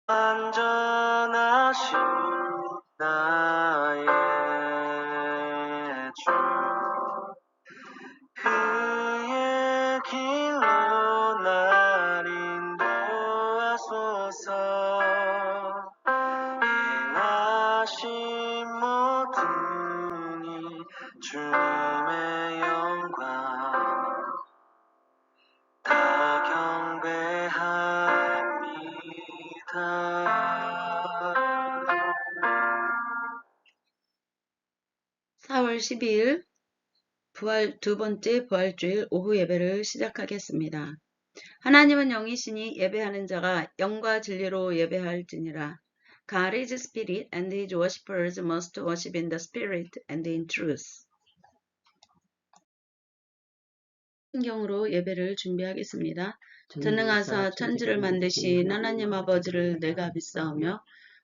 안전하신 나의 주 그의 길로 날 인도하소서 행하신 모든 이 주님의 영광 다 경배합니다. 4월 12일 두 번째 부활주일 오후 예배를 시작하겠습니다. 하나님은 영이시니 예배하는 자가 영과 진리로 예배할지니라. God is spirit and his worshippers must worship in the spirit and in truth. 성경으로 예배를 준비하겠습니다. 전능하사 천지를 만드신 하나님 아버지를 내가 믿사오며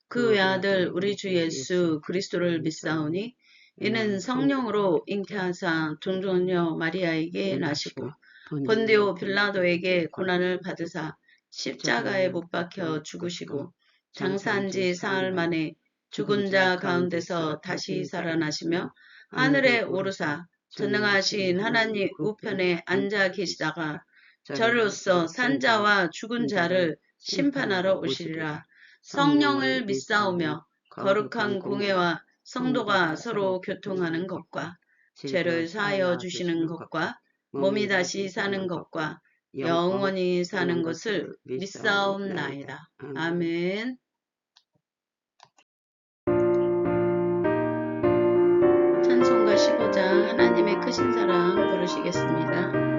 그 외아들 우리 주 예수 그리스도를 믿사오니 이는 성령으로 잉태하사 종종녀 마리아에게 나시고 본디오 빌라도에게 고난을 받으사 십자가에 못 박혀 죽으시고 장사한 지 사흘 만에 죽은 자 가운데서 다시 살아나시며 하늘에 오르사 전능하신 하나님 우편에 앉아 계시다가 저로서 산자와 죽은 자를 심판하러 오시리라. 성령을 믿사오며 거룩한 공회와 성도가 서로 교통하는 것과 죄를 사하여 주시는 것과 몸이 다시 사는 것과 영원히 사는 것을 믿사옵나이다. 아멘. 찬송가 15장 하나님의 크신 사랑 부르시겠습니다.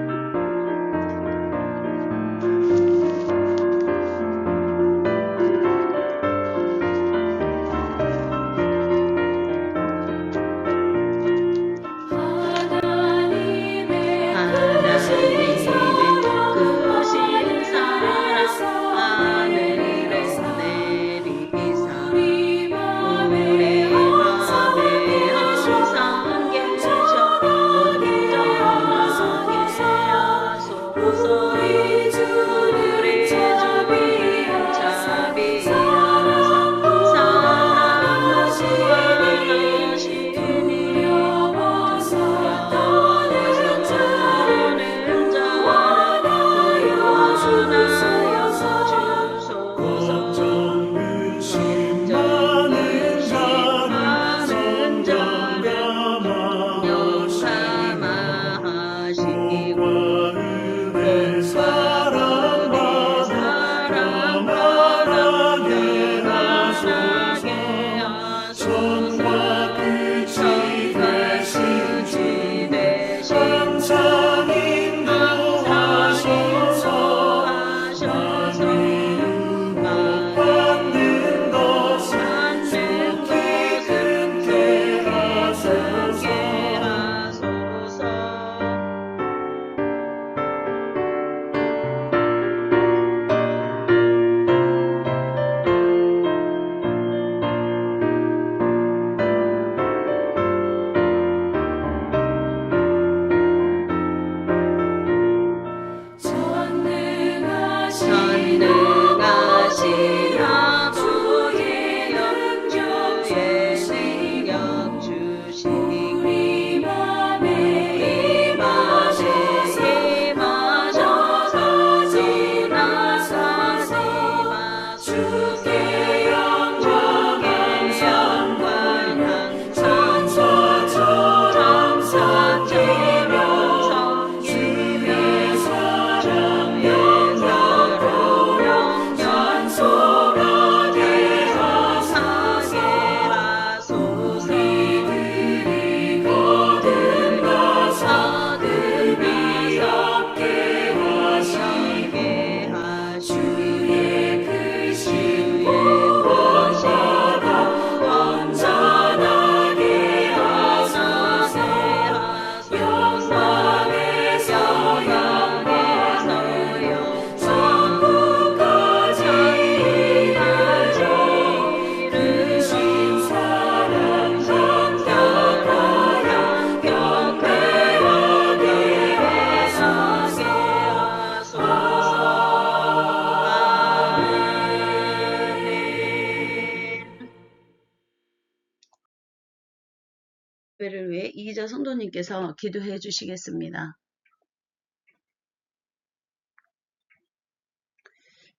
예배를 위해 이희자 성도님께서 기도해 주시겠습니다.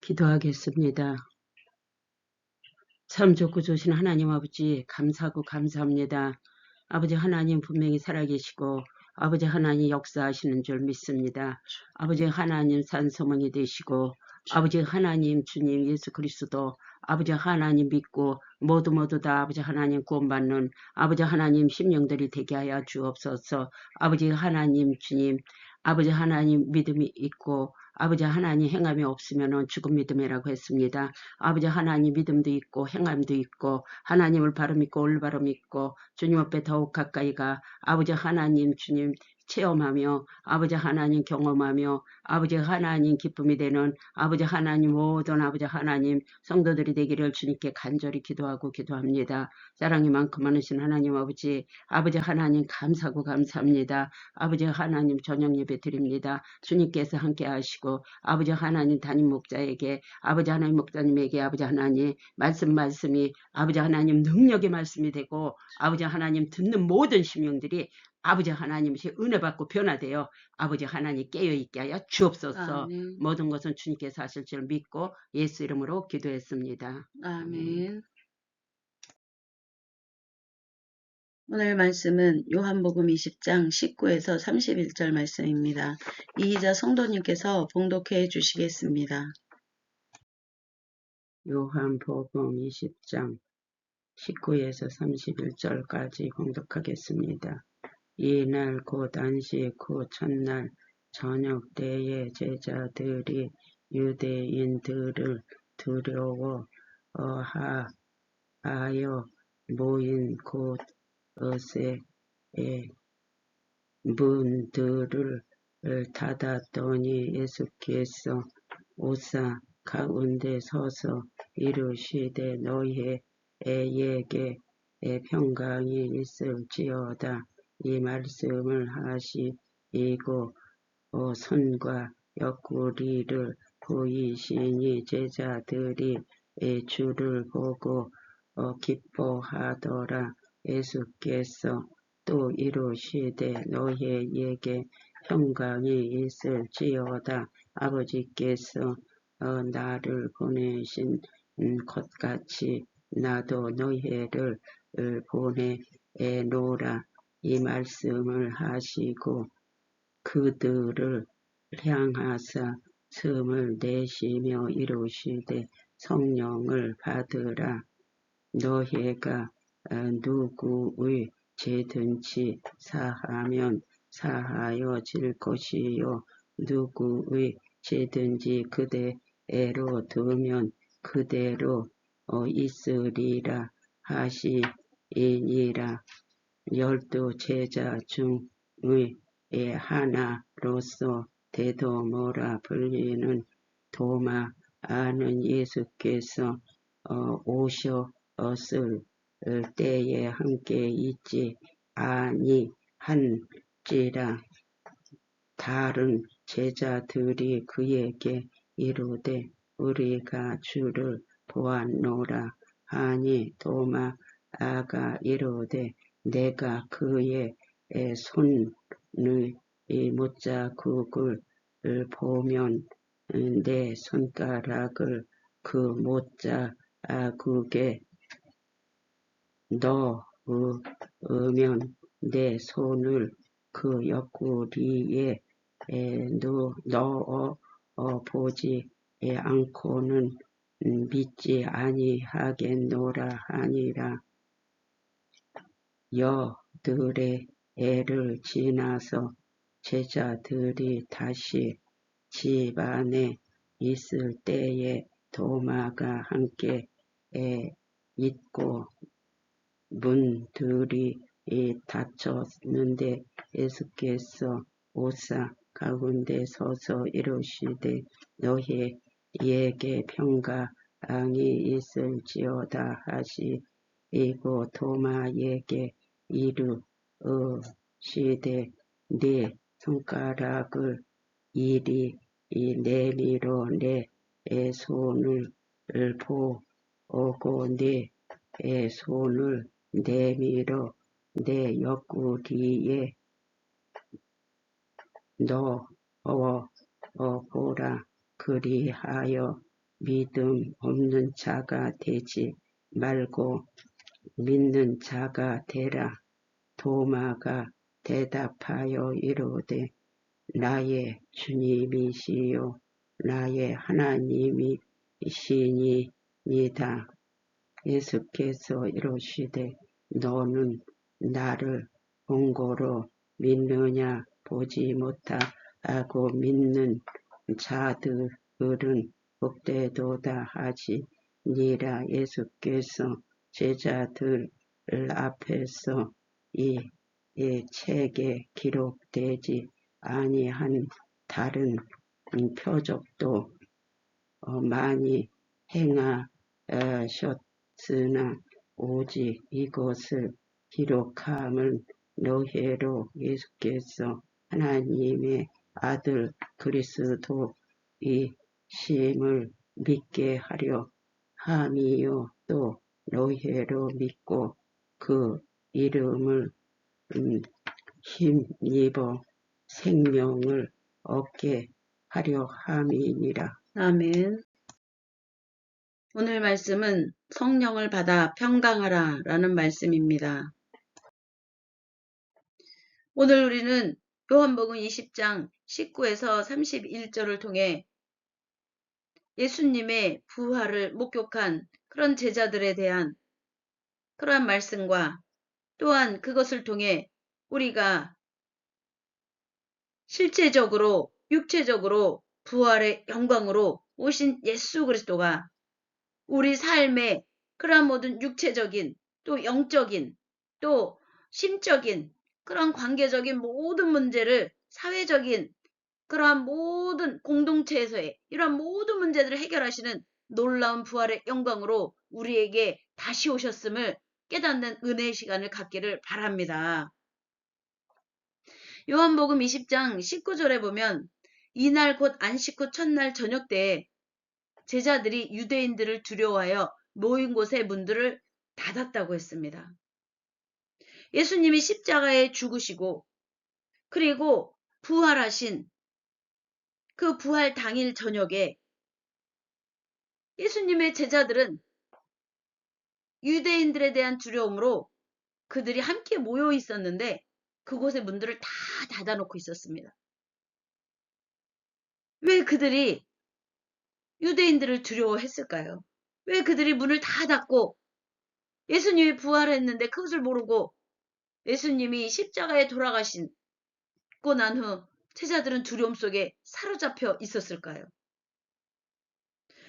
기도하겠습니다. 참 좋고 좋으신 하나님 아버지 감사하고 감사합니다. 아버지 하나님 분명히 살아계시고 아버지 하나님 역사하시는 줄 믿습니다. 아버지 하나님 산소망이 되시고 아버지 하나님 주님 예수 그리스도 아버지 하나님 믿고 모두 다 아버지 하나님 구원받는 아버지 하나님 심령들이 되게 하여 주옵소서. 아버지 하나님 주님 아버지 하나님 믿음이 있고 아버지 하나님 행함이 없으면 죽은 믿음이라고 했습니다. 아버지 하나님 믿음도 있고 행함도 있고 하나님을 바로 믿고 올바로 믿고 주님 앞에 더욱 가까이 가 아버지 하나님 주님 체험하며 아버지 하나님 경험하며 아버지 하나님 기쁨이 되는 아버지 하나님 모든 아버지 하나님 성도들이 되기를 주님께 간절히 기도하고 기도합니다. 사랑이 많고 많으신 하나님 아버지 아버지 하나님 감사하고 감사합니다. 아버지 하나님 저녁 예배 드립니다. 주님께서 함께 하시고 아버지 하나님 담임 목자에게 아버지 하나님 목자님에게 아버지 하나님 말씀이 아버지 하나님 능력의 말씀이 되고 아버지 하나님 듣는 모든 심령들이 아버지 하나님이 은혜 받고 변화되어 아버지 하나님 깨어있게 하여 주옵소서. 아멘. 모든 것은 주님께서 하실 줄 믿고 예수 이름으로 기도했습니다. 아멘. 오늘 말씀은 요한복음 20장 19에서 31절 말씀입니다. 이희자 성도님께서 봉독해 주시겠습니다. 요한복음 20장 19에서 31절까지 봉독하겠습니다. 이날 곧 안식 후 첫날 저녁 때에 제자들이 유대인들을 두려워하여 모인 곳에 문들을 닫았더니 예수께서 오사 가운데 서서 이르시되 너희에게 평강이 있을지어다. 이 말씀을 하시고 손과 옆구리를 보이시니 제자들이 주를 보고 기뻐하더라. 예수께서 또 이르시되 너희에게 평강이 있을지어다. 아버지께서 나를 보내신 것 같이 나도 너희를 보내노라. 이 말씀을 하시고 그들을 향하사 숨을 내쉬며 이르시되 성령을 받으라. 너희가 누구의 죄든지 사하면 사하여질 것이요 누구의 죄든지 그대로 두면 그대로 있으리라 하시니라. 12 제자 중의 하나로서 데도모라 불리는 도마 아는 예수께서 오셨을 때에 함께 있지 아니한지라. 다른 제자들이 그에게 이르되 우리가 주를 보았노라 하니 도마가 이르되 내가 그의 손의 못자국을 보면 내 손가락을 그 못자국에 넣으면 내 손을 그 옆구리에 넣어 보지 않고는 믿지 아니하겠노라 하니라. 여드레 해를 지나서 제자들이 다시 집 안에 있을 때에 도마가 함께 있고 문들이 닫혔는데 예수께서 오사 가운데 서서 이르시되 너희에게 평강이 있을지어다 하시고 도마에게 이르시되 네 손가락을 이리 내밀어 내 손을 보고 내 손을 내밀어 내 옆구리에 넣어 보라. 그리하여 믿음 없는 자가 되지 말고 믿는 자가 되라. 도마가 대답하여 이르되 나의 주님이시요 나의 하나님이시니이다. 예수께서 이르시되 너는 나를 본고로 믿느냐? 보지 못하고 믿는 자들은 복되도다 하시니라. 예수께서 제자들 앞에서 이 책에 기록되지 아니한 다른 표적도 많이 행하셨으나 오직 이것을 기록함을 너희로 예수께서 하나님의 아들 그리스도이심을 믿게 하려 함이요 또 너희로 믿고 그 이름을 힘입어 생명을 얻게 하려 함이니라. 아멘. 오늘 말씀은 성령을 받아 평강하라 라는 말씀입니다. 오늘 우리는 요한복음 20장 19에서 31절을 통해 예수님의 부활을 목격한 그런 제자들에 대한 그러한 말씀과 또한 그것을 통해 우리가 실제적으로 육체적으로 부활의 영광으로 오신 예수 그리스도가 우리 삶의 그러한 모든 육체적인 또 영적인 또 심적인 그런 관계적인 모든 문제를 사회적인 그러한 모든 공동체에서의 이러한 모든 문제들을 해결하시는 놀라운 부활의 영광으로 우리에게 다시 오셨음을 깨닫는 은혜의 시간을 갖기를 바랍니다. 요한복음 20장 19절에 보면 이날 곧 안식 후 첫날 저녁 때에 제자들이 유대인들을 두려워하여 모인 곳의 문들을 닫았다고 했습니다. 예수님이 십자가에 죽으시고 그리고 부활하신 그 부활 당일 저녁에 예수님의 제자들은 유대인들에 대한 두려움으로 그들이 함께 모여 있었는데 그곳의 문들을 다 닫아놓고 있었습니다. 왜 그들이 유대인들을 두려워했을까요? 왜 그들이 문을 다 닫고 예수님이 부활했는데 그것을 모르고 예수님이 십자가에 돌아가시고 난 후 제자들은 두려움 속에 사로잡혀 있었을까요?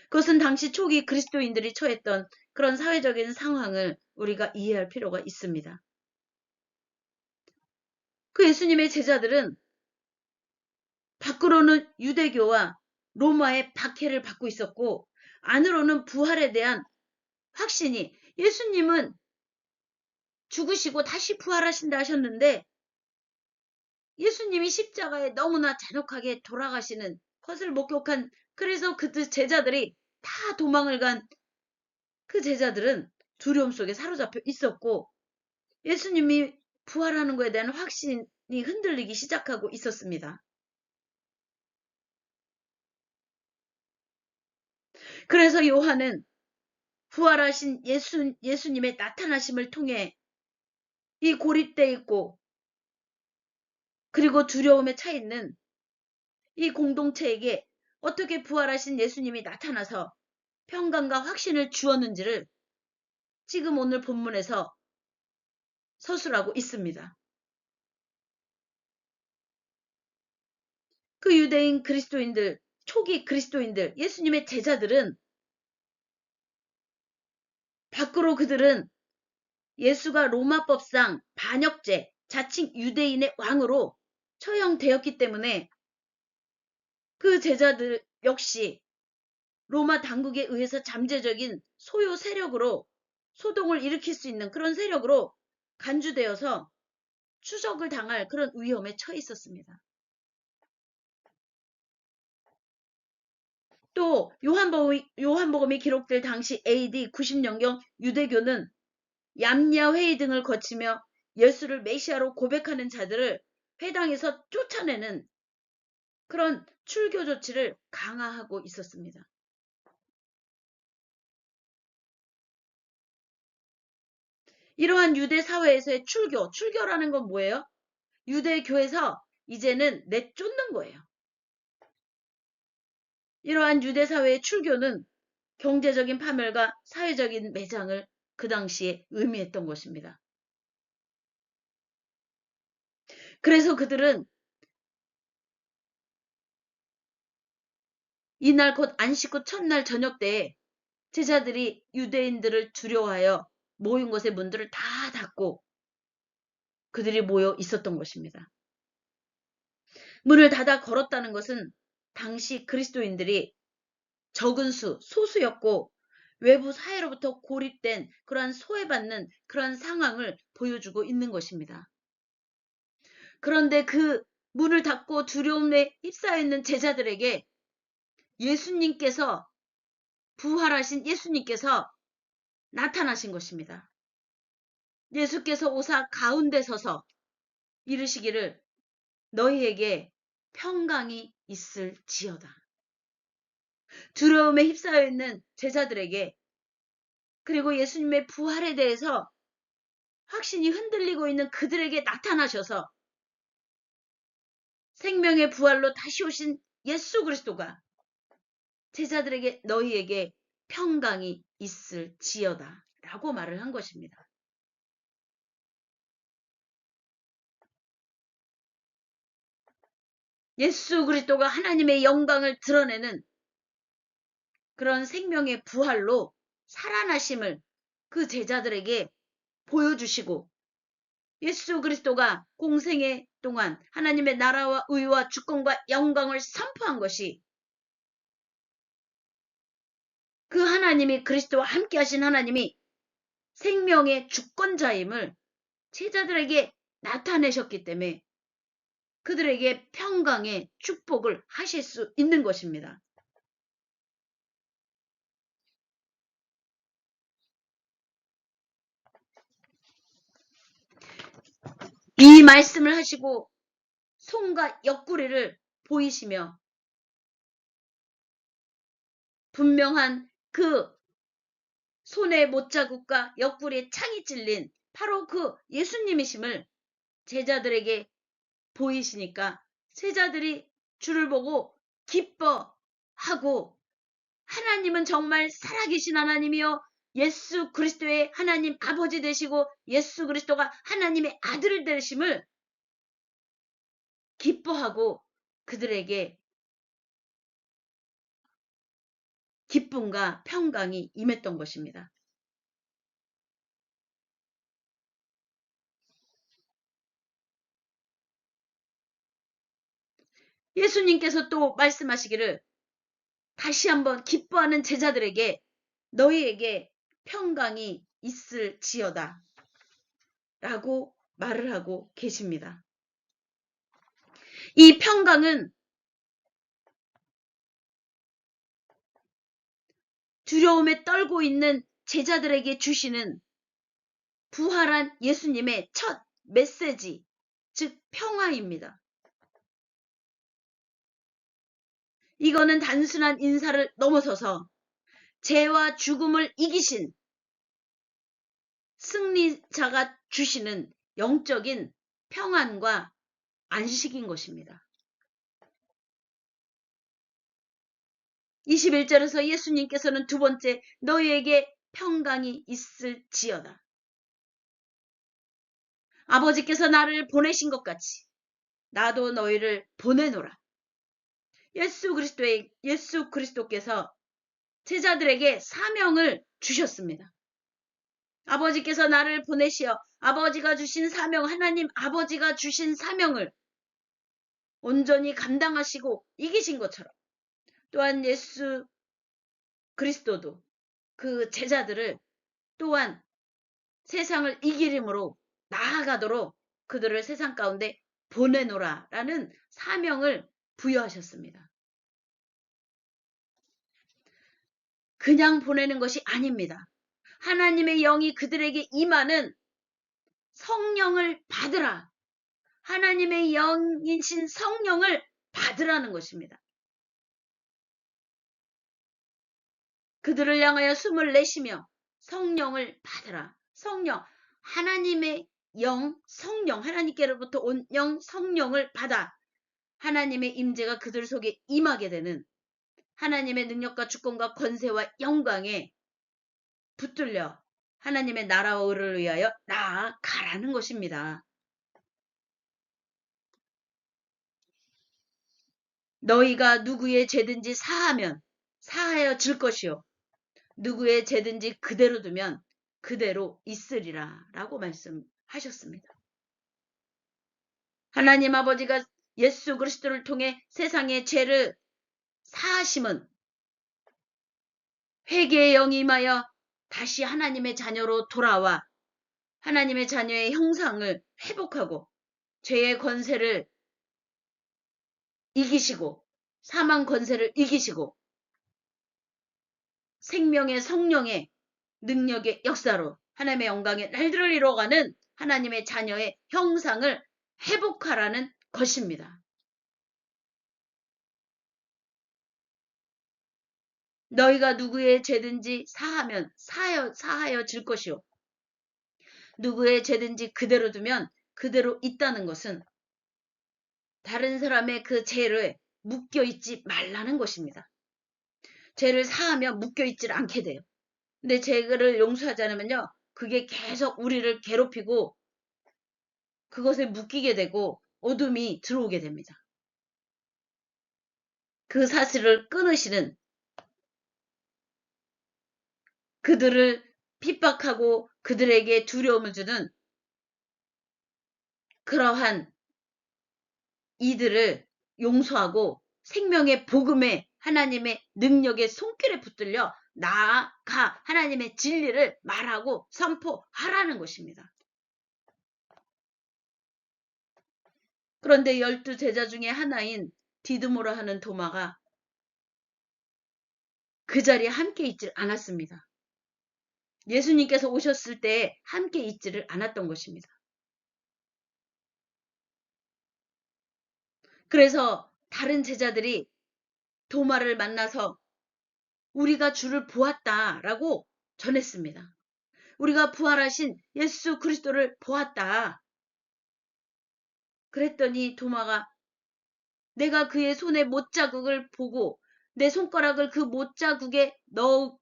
그것은 당시 초기 그리스도인들이 처했던 그런 사회적인 상황을 우리가 이해할 필요가 있습니다. 그 예수님의 제자들은 밖으로는 유대교와 로마의 박해를 받고 있었고 안으로는 부활에 대한 확신이 예수님은 죽으시고 다시 부활하신다 하셨는데 예수님이 십자가에 너무나 잔혹하게 돌아가시는 것을 목격한 그래서 그 제자들이 다 도망을 간 그 제자들은 두려움 속에 사로잡혀 있었고 예수님이 부활하는 것에 대한 확신이 흔들리기 시작하고 있었습니다. 그래서 요한은 부활하신 예수님의 나타나심을 통해 이 고립돼 있고 그리고 두려움에 차 있는 이 공동체에게 어떻게 부활하신 예수님이 나타나서 평강과 확신을 주었는지를 지금 오늘 본문에서 서술하고 있습니다. 그 유대인 그리스도인들, 초기 그리스도인들, 예수님의 제자들은 밖으로 그들은 예수가 로마법상 반역죄, 자칭 유대인의 왕으로 처형되었기 때문에 그 제자들 역시 로마 당국에 의해서 잠재적인 소요 세력으로 소동을 일으킬 수 있는 그런 세력으로 간주되어서 추적을 당할 그런 위험에 처해 있었습니다. 또 요한복음이 기록될 당시 AD 90년경 유대교는 얌야 회의 등을 거치며 예수를 메시아로 고백하는 자들을 회당에서 쫓아내는 그런 출교 조치를 강화하고 있었습니다. 이러한 유대 사회에서의 출교라는 건 뭐예요? 유대교에서 이제는 내쫓는 거예요. 이러한 유대 사회의 출교는 경제적인 파멸과 사회적인 매장을 그 당시에 의미했던 것입니다. 그래서 그들은 이날 곧 안식 후 첫날 저녁 때에 제자들이 유대인들을 두려워하여 모인 곳의 문들을 다 닫고 그들이 모여 있었던 것입니다. 문을 닫아 걸었다는 것은 당시 그리스도인들이 적은 소수였고 외부 사회로부터 고립된 그러한 소외받는 그러한 상황을 보여주고 있는 것입니다. 그런데 그 문을 닫고 두려움에 휩싸여 있는 제자들에게 예수님께서 부활하신 예수님께서 나타나신 것입니다. 예수께서 오사 가운데 서서 이르시기를 너희에게 평강이 있을지어다. 두려움에 휩싸여 있는 제자들에게 그리고 예수님의 부활에 대해서 확신이 흔들리고 있는 그들에게 나타나셔서 생명의 부활로 다시 오신 예수 그리스도가 제자들에게 너희에게 평강이 있을지어다 라고 말을 한 것입니다. 예수 그리스도가 하나님의 영광을 드러내는 그런 생명의 부활로 살아나심을 그 제자들에게 보여주시고 예수 그리스도가 공생애 동안 하나님의 나라와 의와 주권과 영광을 선포한 것이 그 하나님이 그리스도와 함께 하신 하나님이 생명의 주권자임을 제자들에게 나타내셨기 때문에 그들에게 평강의 축복을 하실 수 있는 것입니다. 이 말씀을 하시고 손과 옆구리를 보이시며 분명한 그 손의 못자국과 옆구리에 창이 찔린 바로 그 예수님이심을 제자들에게 보이시니까 제자들이 주를 보고 기뻐하고 하나님은 정말 살아계신 하나님이요 예수 그리스도의 하나님 아버지 되시고 예수 그리스도가 하나님의 아들 되심을 기뻐하고 그들에게 기쁨과 평강이 임했던 것입니다. 예수님께서 또 말씀하시기를 다시 한번 기뻐하는 제자들에게 너희에게 평강이 있을지어다 라고 말을 하고 계십니다. 이 평강은 두려움에 떨고 있는 제자들에게 주시는 부활한 예수님의 첫 메시지, 즉 평화입니다. 이거는 단순한 인사를 넘어서서 죄와 죽음을 이기신 승리자가 주시는 영적인 평안과 안식인 것입니다. 21절에서 예수님께서는 두 번째 너희에게 평강이 있을지어다. 아버지께서 나를 보내신 것 같이 나도 너희를 보내노라. 예수 그리스도께서 제자들에게 사명을 주셨습니다. 아버지께서 나를 보내시어 아버지가 주신 사명, 하나님 아버지가 주신 사명을 온전히 감당하시고 이기신 것처럼 또한 예수 그리스도도 그 제자들을 또한 세상을 이기림으로 나아가도록 그들을 세상 가운데 보내노라라는 사명을 부여하셨습니다. 그냥 보내는 것이 아닙니다. 하나님의 영이 그들에게 임하는 성령을 받으라. 하나님의 영이신 성령을 받으라는 것입니다. 그들을 향하여 숨을 내쉬며 성령을 받으라. 성령, 하나님의 영, 성령, 하나님께로부터 온 영, 성령을 받아 하나님의 임재가 그들 속에 임하게 되는 하나님의 능력과 주권과 권세와 영광에 붙들려 하나님의 나라와 의를 위하여 나아가라는 것입니다. 너희가 누구의 죄든지 사하면 사하여 질 것이요 누구의 죄든지 그대로 두면 그대로 있으리라 라고 말씀하셨습니다. 하나님 아버지가 예수 그리스도를 통해 세상의 죄를 사하심은 회개의 영이 임하여 다시 하나님의 자녀로 돌아와 하나님의 자녀의 형상을 회복하고 죄의 권세를 이기시고 사망 권세를 이기시고 생명의 성령의 능력의 역사로 하나님의 영광의 날들을 이루어가는 하나님의 자녀의 형상을 회복하라는 것입니다. 너희가 누구의 죄든지 사하면 사하여 질 것이요 누구의 죄든지 그대로 두면 그대로 있다는 것은 다른 사람의 그 죄를 묶여있지 말라는 것입니다. 죄를 사하면 묶여있질 않게 돼요. 근데 죄를 용서하지 않으면요. 그게 계속 우리를 괴롭히고 그것에 묶이게 되고 어둠이 들어오게 됩니다. 그 사슬을 끊으시는 그들을 핍박하고 그들에게 두려움을 주는 그러한 이들을 용서하고 생명의 복음에 하나님의 능력의 손길에 붙들려 나아가 하나님의 진리를 말하고 선포하라는 것입니다. 그런데 12제자 중에 하나인 디드모라 하는 도마가 그 자리에 함께 있질 않았습니다. 예수님께서 오셨을 때 함께 있지를 않았던 것입니다. 그래서 다른 제자들이 도마를 만나서 우리가 주를 보았다라고 전했습니다. 우리가 부활하신 예수 그리스도를 보았다. 그랬더니 도마가 내가 그의 손에 못자국을 보고 내 손가락을 그 못자국에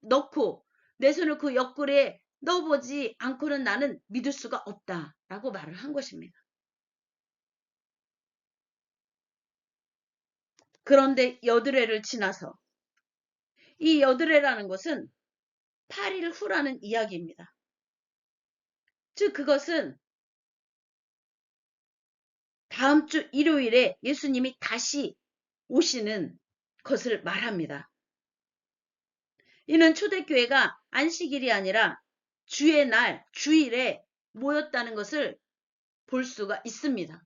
넣고 내 손을 그 옆구리에 넣어보지 않고는 나는 믿을 수가 없다 라고 말을 한 것입니다. 그런데 여드레를 지나서 이 여드레라는 것은 8일 후라는 이야기입니다. 즉 그것은 다음 주 일요일에 예수님이 다시 오시는 것을 말합니다. 이는 초대교회가 안식일이 아니라 주의 날, 주일에 모였다는 것을 볼 수가 있습니다.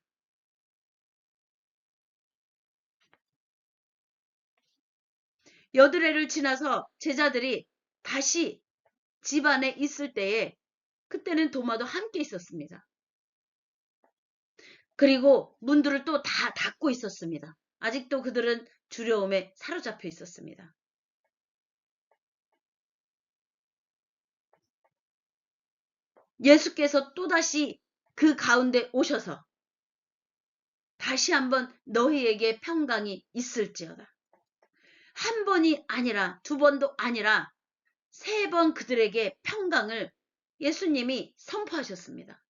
여드레를 지나서 제자들이 다시 집 안에 있을 때에 그때는 도마도 함께 있었습니다. 그리고 문들을 또 다 닫고 있었습니다. 아직도 그들은 두려움에 사로잡혀 있었습니다. 예수께서 또다시 그 가운데 오셔서 다시 한번 너희에게 평강이 있을지어다. 한 번이 아니라 두 번도 아니라 3번 그들에게 평강을 예수님이 선포하셨습니다.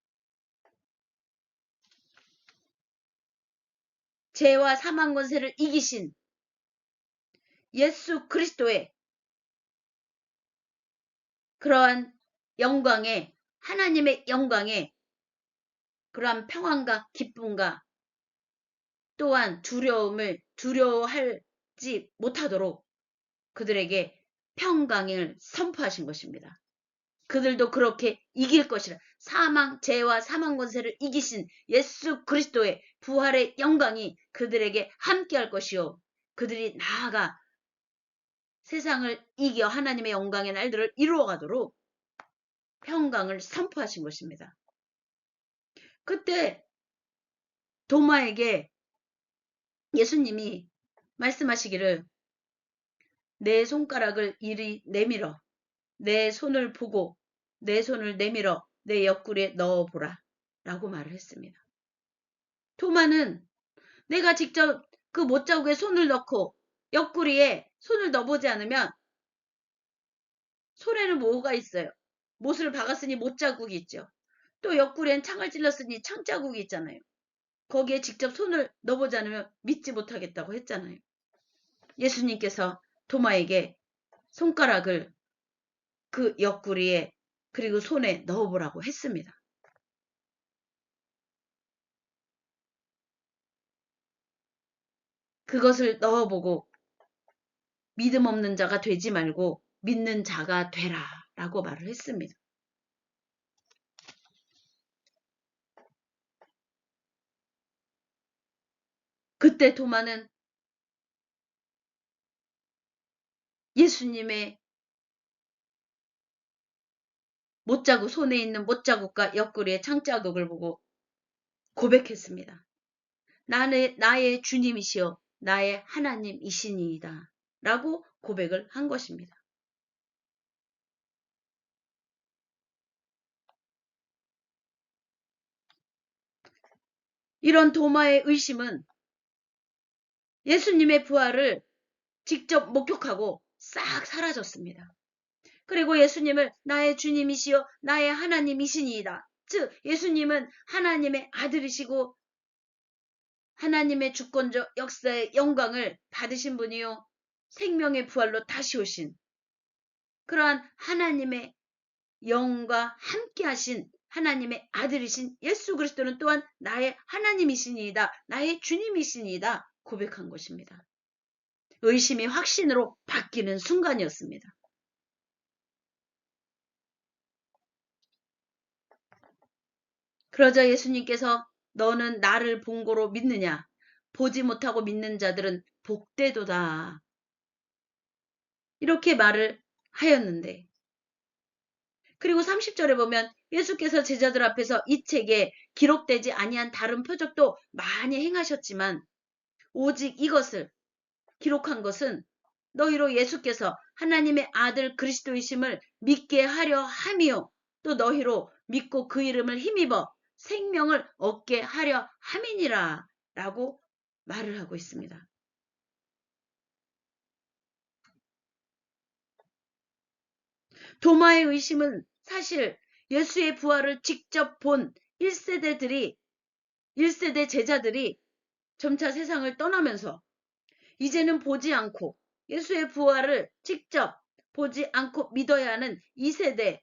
죄와 사망 권세를 이기신 예수 그리스도의 그러한 영광에 하나님의 영광에 그러한 평안과 기쁨과 또한 두려워하지 못하도록 그들에게 평강을 선포하신 것입니다. 그들도 그렇게 이길 것이라. 죄와 사망 권세를 이기신 예수 그리스도의 부활의 영광이 그들에게 함께할 것이요 그들이 나아가 세상을 이겨 하나님의 영광의 날들을 이루어가도록 평강을 선포하신 것입니다. 그때 도마에게 예수님이 말씀하시기를 내 손가락을 이리 내밀어 내 손을 보고 내 손을 내밀어 내 옆구리에 넣어보라 라고 말을 했습니다. 도마는 내가 직접 그 못자국에 손을 넣고 옆구리에 손을 넣어보지 않으면 손에는 뭐가 있어요? 못을 박았으니 못자국이 있죠. 또 옆구리엔 창을 찔렀으니 창자국이 있잖아요. 거기에 직접 손을 넣어보지 않으면 믿지 못하겠다고 했잖아요. 예수님께서 도마에게 손가락을 그 옆구리에 그리고 손에 넣어보라고 했습니다. 그것을 넣어보고 믿음 없는 자가 되지 말고 믿는 자가 되라 라고 말을 했습니다. 그때 도마는 예수님의 못자국, 손에 있는 못자국과 옆구리의 창자국을 보고 고백했습니다. 나의 주님이시여 나의 하나님이시니이다 라고 고백을 한 것입니다. 이런 도마의 의심은 예수님의 부활을 직접 목격하고 싹 사라졌습니다. 그리고 예수님을 나의 주님이시여 나의 하나님이시니이다. 즉 예수님은 하나님의 아들이시고 하나님의 주권적 역사의 영광을 받으신 분이요 생명의 부활로 다시 오신 그러한 하나님의 영과 함께 하신 하나님의 아들이신 예수 그리스도는 또한 나의 하나님이시니이다. 나의 주님이시니이다. 고백한 것입니다. 의심이 확신으로 바뀌는 순간이었습니다. 그러자 예수님께서 너는 나를 본 거로 믿느냐? 보지 못하고 믿는 자들은 복되도다. 이렇게 말을 하였는데 그리고 30절에 보면 예수께서 제자들 앞에서 이 책에 기록되지 아니한 다른 표적도 많이 행하셨지만 오직 이것을 기록한 것은 너희로 예수께서 하나님의 아들 그리스도이심을 믿게 하려 함이요 또 너희로 믿고 그 이름을 힘입어 생명을 얻게 하려 함이니라 라고 말을 하고 있습니다. 도마의 의심은 사실 예수의 부활을 직접 본 1세대 제자들이 점차 세상을 떠나면서 이제는 보지 않고 예수의 부활을 직접 보지 않고 믿어야 하는 2세대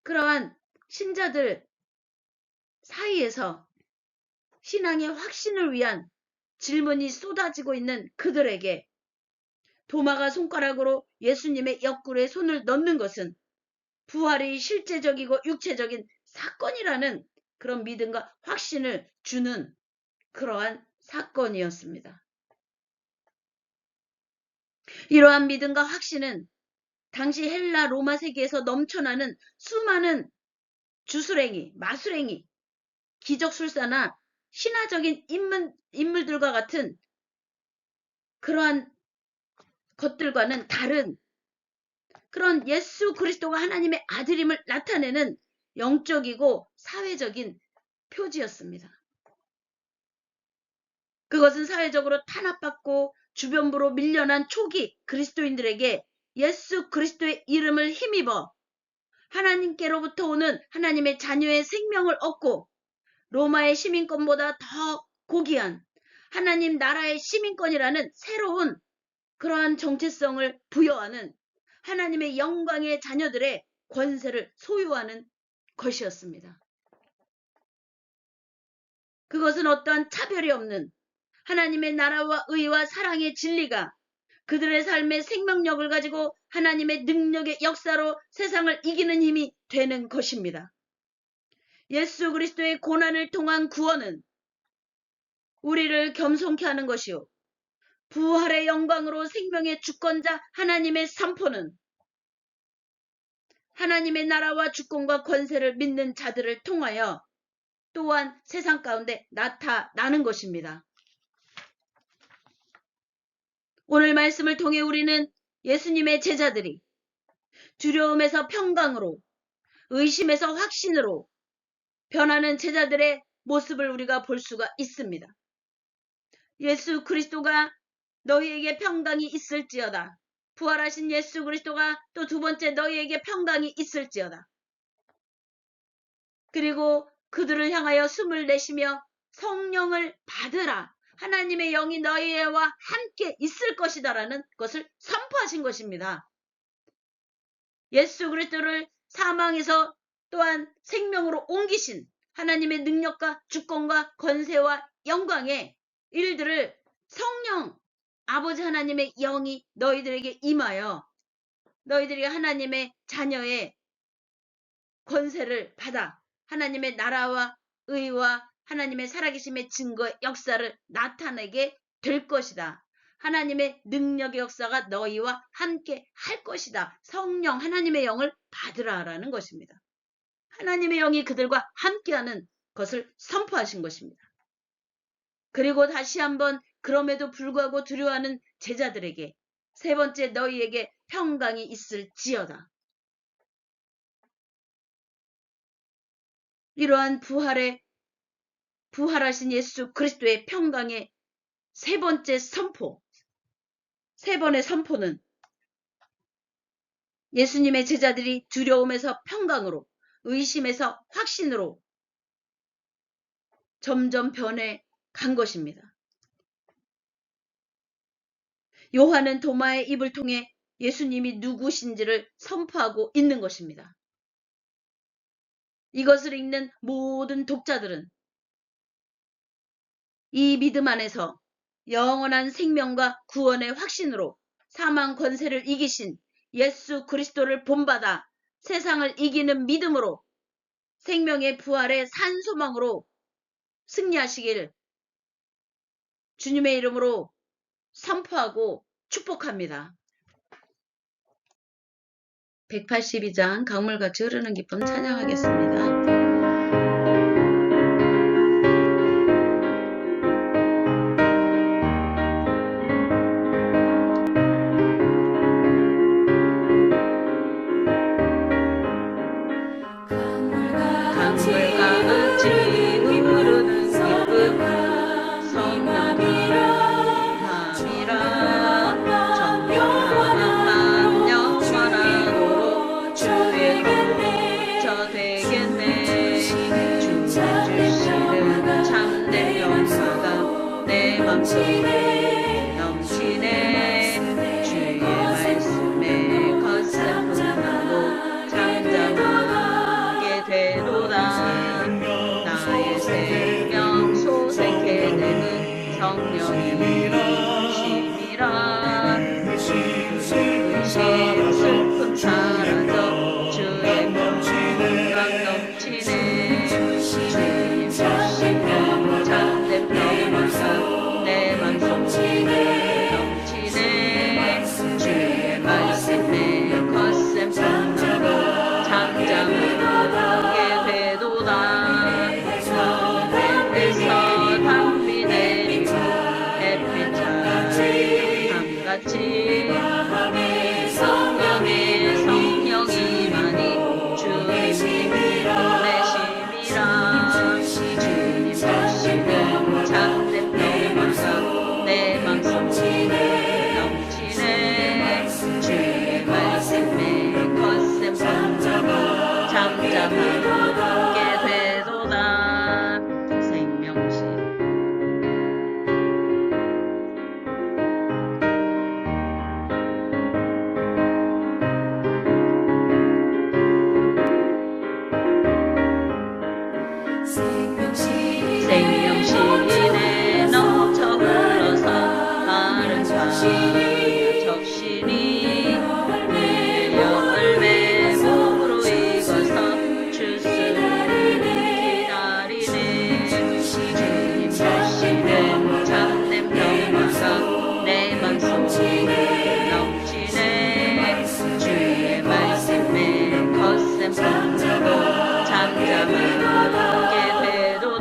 그러한 신자들 사이에서 신앙의 확신을 위한 질문이 쏟아지고 있는 그들에게 도마가 손가락으로 예수님의 옆구리에 손을 넣는 것은 부활이 실제적이고 육체적인 사건이라는 그런 믿음과 확신을 주는 그러한 사건이었습니다. 이러한 믿음과 확신은 당시 헬라 로마 세계에서 넘쳐나는 수많은 주술행위, 마술행위, 기적술사나 신화적인 인물들과 같은 그러한 것들과는 다른 그런 예수 그리스도가 하나님의 아들임을 나타내는 영적이고 사회적인 표지였습니다. 그것은 사회적으로 탄압받고 주변부로 밀려난 초기 그리스도인들에게 예수 그리스도의 이름을 힘입어 하나님께로부터 오는 하나님의 자녀의 생명을 얻고 로마의 시민권보다 더 고귀한 하나님 나라의 시민권이라는 새로운 그러한 정체성을 부여하는 하나님의 영광의 자녀들의 권세를 소유하는 것이었습니다. 그것은 어떠한 차별이 없는 하나님의 나라와 의와 사랑의 진리가 그들의 삶의 생명력을 가지고 하나님의 능력의 역사로 세상을 이기는 힘이 되는 것입니다. 예수 그리스도의 고난을 통한 구원은 우리를 겸손케 하는 것이요. 부활의 영광으로 생명의 주권자 하나님의 산포는 하나님의 나라와 주권과 권세를 믿는 자들을 통하여 또한 세상 가운데 나타나는 것입니다. 오늘 말씀을 통해 우리는 예수님의 제자들이 두려움에서 평강으로, 의심에서 확신으로 변하는 제자들의 모습을 우리가 볼 수가 있습니다. 예수 그리스도가 너희에게 평강이 있을지어다. 부활하신 예수 그리스도가 또 두 번째 너희에게 평강이 있을지어다. 그리고 그들을 향하여 숨을 내쉬며 성령을 받으라. 하나님의 영이 너희와 함께 있을 것이다 라는 것을 선포하신 것입니다. 예수 그리스도를 사망에서 또한 생명으로 옮기신 하나님의 능력과 주권과 권세와 영광의 일들을 성령 아버지 하나님의 영이 너희들에게 임하여 너희들이 하나님의 자녀의 권세를 받아 하나님의 나라와 의와 하나님의 살아계심의 증거의 역사를 나타내게 될 것이다. 하나님의 능력의 역사가 너희와 함께 할 것이다. 성령 하나님의 영을 받으라라는 것입니다. 하나님의 영이 그들과 함께하는 것을 선포하신 것입니다. 그리고 다시 한번 그럼에도 불구하고 두려워하는 제자들에게 세 번째 너희에게 평강이 있을지어다. 이러한 부활하신 예수 그리스도의 평강의 세 번째 선포, 세 번의 선포는 예수님의 제자들이 두려움에서 평강으로, 의심에서 확신으로 점점 변해 간 것입니다. 요한은 도마의 입을 통해 예수님이 누구신지를 선포하고 있는 것입니다. 이것을 읽는 모든 독자들은 이 믿음 안에서 영원한 생명과 구원의 확신으로 사망 권세를 이기신 예수 그리스도를 본받아 세상을 이기는 믿음으로 생명의 부활의 산소망으로 승리하시길 주님의 이름으로 선포하고 축복합니다. 182장 강물같이 흐르는 기쁨 찬양하겠습니다. 넘치네 주의 말씀에 거센 분하고 잠잠하게 되도다. 나의 생명 소생케 되는 성령이 심이라. 의심 슬픔 사라져 주의 평강 넘치네. 주님 주시면 참된 평화가 내 맘속 넘치네. 주의 말씀에 거센 평화가 잠잠하게 되도다. 하늘에서 담비 내리고 햇빛 차이 밤같이 성령이 많이 주님 내심이라. 주님 주시는 참된 평화가 내 맘속 넘치네. 주의 말씀에 거센 평화가 잠잠하게 되도다. 생명시 생명시인에 넘쳐 흘러서 마른 강 적신이 열매 목으로 익어서 주스를 기다리네. 주님 주시는 참된 평화가 내 맘속 넘치네. 주의 말씀에 거센 평화가 잠잠하게 되도다.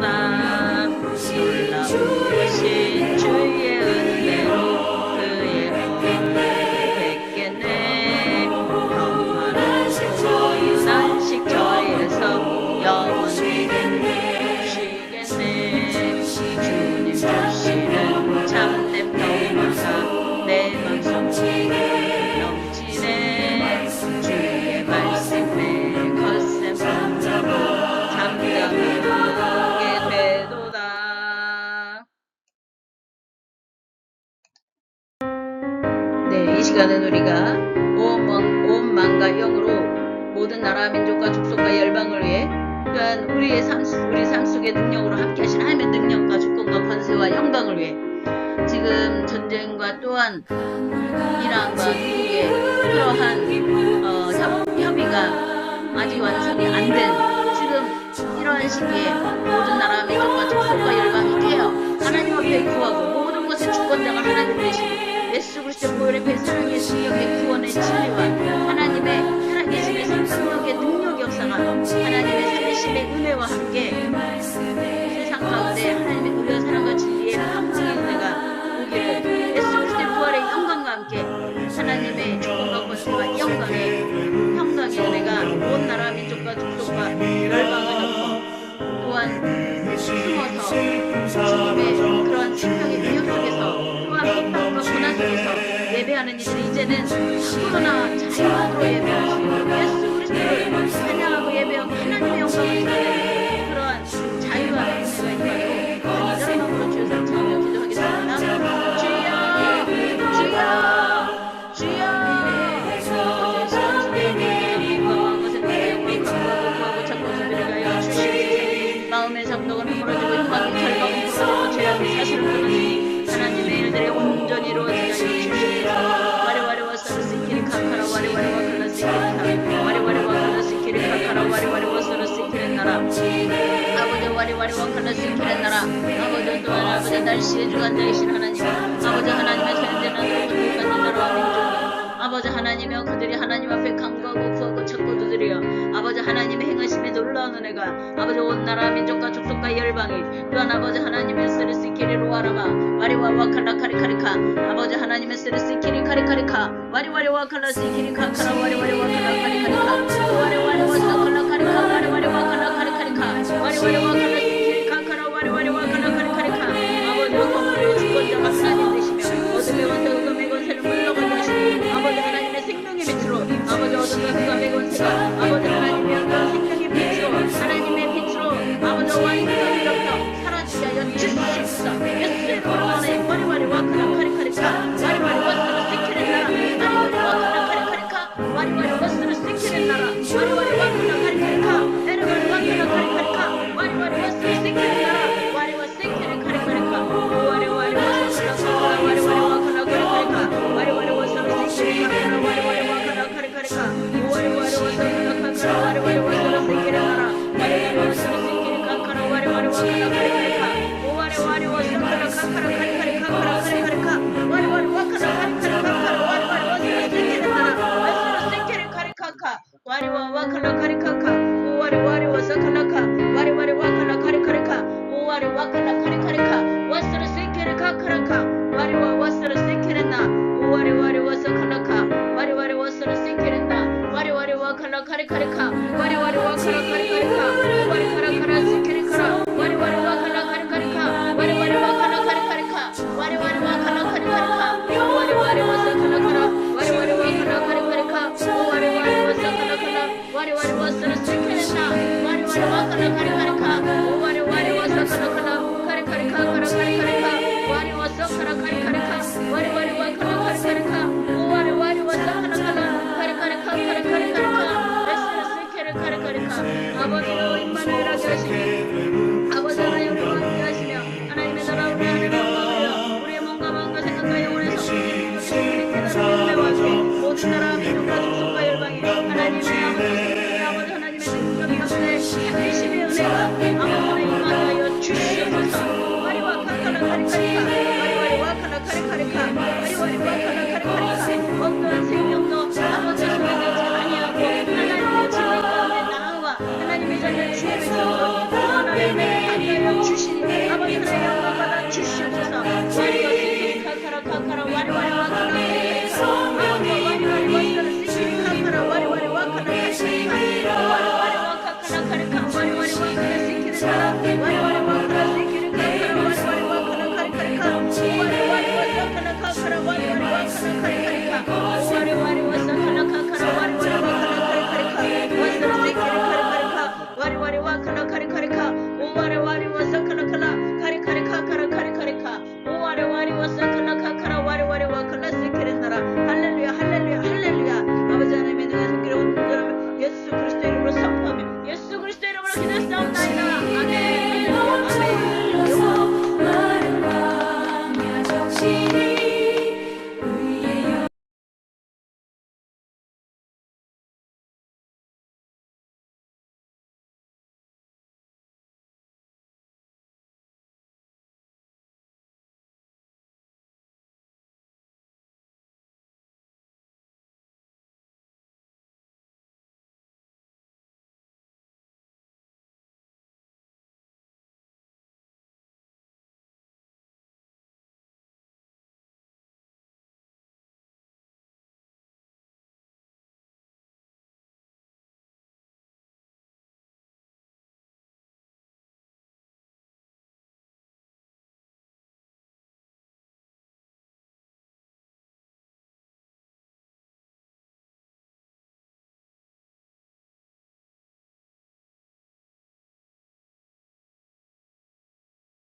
나라 민족과 족속과 열방을 위해 또한 우리 삶 속의 능력으로 함께 하신 하나님의 능력과 주권과 권세와 영광을 위해 지금 전쟁과 또한 이란과 미국의 그러한 협의가 아직 완성이 안 된 지금 이러한 시기에 모든 나라 민족과 족속과 열방이 깨어 하나님 앞에 구하고 모든 것의 주권자가 하나님 되시니 예수 그리스도의 보혈의 배사랑의 신령의 구원의 진리와 하나님의 살아계심의 생명력의 능력 역사가 하나님의 살리심의 은혜와 함께 세상 가운데 하나님의 우리의 사랑과 진리의 평강의 은혜가 오기를 예수 그리스도의 부활의 영광과 함께 하나님의 주권과 권세와 영광의 평강의 은혜가 온 나라 민족과 족속과 열방을 덮어 또한 숨어서 주님의 그러한 생명의 능력 속에서 또한 핍박과 고난 속에서 예배하는 이들이 이제는 코로나 자유함으로 예배할 수 있도록 예수 그리스도를 찬양하고 예배하고 하나님의 영광을 드리는 그러한 자유와 은혜가 있도록 간절한 마음으로 주여 찬양하며 기도하겠습니다. 주여 주여 주여 마음의 성도가 허물어지고 흉악의 결박은 부서지고 죄악의 사실을 끊으시니 하나님의 일들에 온전히 이루어지게 하여 주시옵소서. 와리와리와 서르시키리 카카라 와리와리와 클라시키리카 와리와리와 클라시키리 카카라 와리와리와 서르시키리 나라 아버지 와리와리와 클라시키리 나라 아버지 또한 아버지 날씨의 주관자이신 하나님 아버지 하나님의 세대는 고통받는 나라와 민족이 아버지 하나님이여 그들이 하나님 앞에 간구하고 구하고 찾고 두드려 아버지 하나님의 행하심에 놀라운 은혜가 아버지 온 나라 민족과 족속과 열방이 또한 아버지 하나님의 스르시키리로 와라마 와리와와 칼라카리카리카 아버지 하나님의 스르시키리 카리카리카 와리와리와 칼라시키리 카카라 와리와리와 칼라카리카리카 와리와리와 사칼라카리카 와리와리와 칼라카리카리카 와리와리와 칼라시키리 카카라 와리와리와 칼라카리카리카 아버지 건물의 주권자가 하나님 되시며 어둠의 원자 흑암의 권세를 물러가게 하시니 아버지 하나님의 생명의 빛으로 아버지 어둠과 흑암의 권세가 아버지 하나님의 어떤 생명의 빛으로 하나님의 빛으로 아버지 완전히 덮여 사라지게 하여 주시옵소서. 예수의 이름으로 하나님 와리와리와 칼라카리카리카 와리와리와 스르시키는 나라 와리와리와 칼라카리카리카 와리와리와 스르시키는 나라 와리와리와 칼라카리카리카 에르와리와 칼라카리카리카 와리와리와 스르시키는 나라 와리와 스르시키는 카리카리카 와리와리와 스르시키는 와리와리와 칼라카리카리카 와리와리와 스르시키는 카리카리카 와리와리와 칼라카리카리카 와리와리와 스르시키는 와리와리와 스르시키는 나라 와리와리와 스르시키는 카카라 와리와리와 칼라카리카리카 와리와리와 스르시키는 카카라카리카리카 와리와리와 칼라카리카리카 와리와리와 스르시키는 나라 스르시키는 카리카카 와리와와 칼라카리카카 와리와리와 스칼라카 와리와리와 칼라카리카리카 와리와 칼라카리카리카 와스르시키는 카카라카 와리와와 스르시키는 나 와리와리와 스칼라카 와리와리와 스르시키는 나 와리와리와 칼라카리카리카 와리와리와 칼라카리카리카 와리카라카라 시키리카라 와리와리와 칼라카리카리카 와리와리와 칼라카리카리카 와리와리와 칼라카리카리카 와리와리와 스칼라카라 와리와리와 칼라카리카리카 와리와리와 스칼라카라 와리와리와 스르시키는 나 와리와리와 칼라카리카리카 와리와리와 스칼라카라 카리카리카 카라카리카리카 와리와 스칼라카리카리카 와리와리와 칼라카리카리카 와리와리와 스칼라카라 카리카리카 카리카리카리카 스르시키는 카리카리카 아버지로 임만을 일하게 하시니 아버지 하나님 우리와 함께 하시며 하나님의 나라 우리 하나님 영광하여 우리의 몸과 마음과 생각과 영혼의 성품이 깨달음의 은혜와 함께 모든 나라 민족과 족속과 열방이 하나님의 아버지 하나님의 능력이 가운데 살리심의 은혜가 아버지의 임하여 주시옵소서. 와리와 칼라카리카리카 와리와리와 칼라카리카리카 와리와리와 칼라카리카리카 어떠한 생명도 아버지 손에 넣지 아니하고 하나님의 진리 가운데 나아와 하나님의 자녀 주의 백성으로 구원하여 하여 주시니 아버지 하나님 영광 받아 주시옵소서. 와리와 시키리 카카라 와리와리와 칼라카리카리카 와리와리와 스르시키리 카카라 와리와리와 칼라카리카리카 와리와리와 카카라카리카 와리와리와 클라시키리 나라 와리와리와 클라시키리 카카라 와리와리와 칼라카리카리카 와리와리와 사칼라카카라 와리와리와 칼라카리카리카 와리와리와 사칼라카카라 와리와리와 칼라카리카리카 와스르시키리 카리카리카 와리와리와 칼라카리카리카 오와리와리와 사칼라카라 카리카리카 카라카리카리카 오와리와리와 사칼라카카라 와리와리와 클라시키리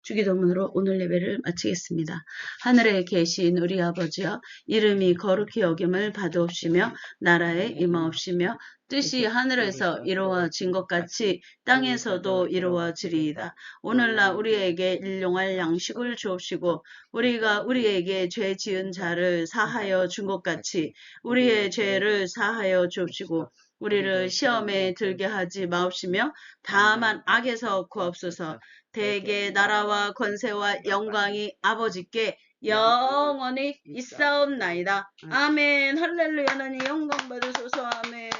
주기도문으로 오늘 예배를 마치겠습니다. 하늘에 계신 우리 아버지여, 이름이 거룩히 여김을 받으옵시며 나라에 임하옵시며 뜻이 하늘에서 이루어진 것 같이 땅에서도 이루어지리이다. 오늘날 우리에게 일용할 양식을 주옵시고 우리가 우리에게 죄 지은 자를 사하여 준 것 같이 우리의 죄를 사하여 주옵시고 우리를 시험에 들게 하지 마옵시며 다만 악에서 구하옵소서. 대개 나라와 권세와 영광이 아버지께 영원히 있사옵나이다. 아멘. 할렐루야. 하나님 영광 받으소서. 아멘.